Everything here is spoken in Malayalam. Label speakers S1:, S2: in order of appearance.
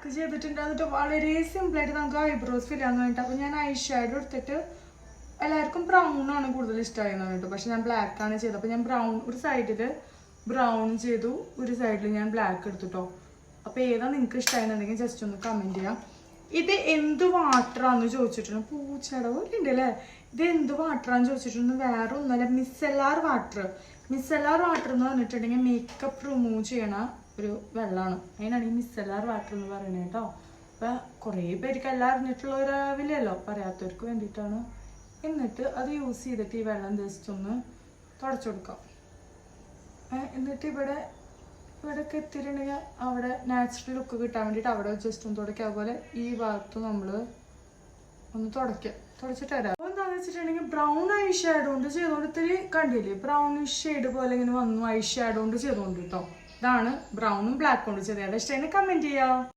S1: ബ്ലാക്ക് ചെയ്തിട്ടുണ്ട്. എന്നിട്ട് വളരെ സിമ്പിളായിട്ട് നമുക്ക് ഐബ്രോസ് ഫിൽ ചെയ്യാൻ വേണ്ടിയിട്ട്. അപ്പോൾ ഞാൻ ഐ ഷാഡോ എടുത്തിട്ട് എല്ലാവർക്കും ബ്രൗൺ ആണ് കൂടുതൽ ഇഷ്ടമായിരുന്നു കേട്ടോ. പക്ഷെ ഞാൻ ബ്ലാക്ക് ആണ് ചെയ്തത്. അപ്പോൾ ഞാൻ ബ്രൗൺ ഒരു സൈഡിൽ ബ്രൗൺ ചെയ്തു, ഒരു സൈഡിൽ ഞാൻ ബ്ലാക്ക് എടുത്തുട്ടോ. അപ്പോൾ ഏതാ നിങ്ങൾക്ക് ഇഷ്ടമായിരുന്നുണ്ടെങ്കിൽ ജസ്റ്റ് ഒന്ന് കമൻറ്റ് ചെയ്യാം. ഇത് എന്ത് വാട്ടറാന്ന് ചോദിച്ചിട്ടുണ്ട്. പൂച്ചട പോലെ ഉണ്ട് അല്ലേ. ഇത് എന്ത് വാട്ടറാന്ന് ചോദിച്ചിട്ടുണ്ട്. വേറെ ഒന്നുമല്ല, മിസെല്ലാർ വാട്ടർ. മിസെല്ലാർ വാട്ടർ എന്ന് പറഞ്ഞിട്ടുണ്ടെങ്കിൽ മേക്കപ്പ് റിമൂവ് ചെയ്യണ ഒരു വെള്ളമാണ്. അതിനാണ് ഈ മിസെല്ലാർ വാട്ടർ എന്ന് പറയുന്നത് കേട്ടോ. അപ്പം കുറേ പേർക്ക് എല്ലാം അറിഞ്ഞിട്ടുള്ള ഒരാവില്ലല്ലോ, പറയാത്തവർക്ക് വേണ്ടിയിട്ടാണ്. എന്നിട്ട് അത് യൂസ് ചെയ്തിട്ട് ഈ വെള്ളം ജസ്റ്റ് ഒന്ന് തുടച്ചു കൊടുക്കാം. എന്നിട്ട് ഇവിടെയൊക്കെ എത്തിയിട്ടുണ്ടെങ്കിൽ അവിടെ നാച്ചുറൽ ലുക്ക് കിട്ടാൻ വേണ്ടിയിട്ട് അവിടെ ജസ്റ്റ് ഒന്ന് തുടയ്ക്കുക. അതുപോലെ ഈ ഭാഗത്ത് നമ്മൾ ഒന്ന് തുടച്ചിട്ട് വരാം. അപ്പോൾ എന്താണെന്ന് വെച്ചിട്ടുണ്ടെങ്കിൽ ബ്രൗൺ ഐ ഷാഡോ കൊണ്ട് ചെയ്തുകൊണ്ട് ഇത്തിരി കണ്ടില്ലേ, ബ്രൗണിഷ് ഷെയ്ഡ് പോലെ ഇങ്ങനെ വന്നു ഐ ഷാഡോ കൊണ്ട് ചെയ്തുകൊണ്ട് കേട്ടോ. ഇതാണ് ബ്രൗണും ബ്ലാക്കും കൊണ്ട് ചെയ്തത്. ഇഷ്ടമായി കമൻറ്റ് ചെയ്യാം.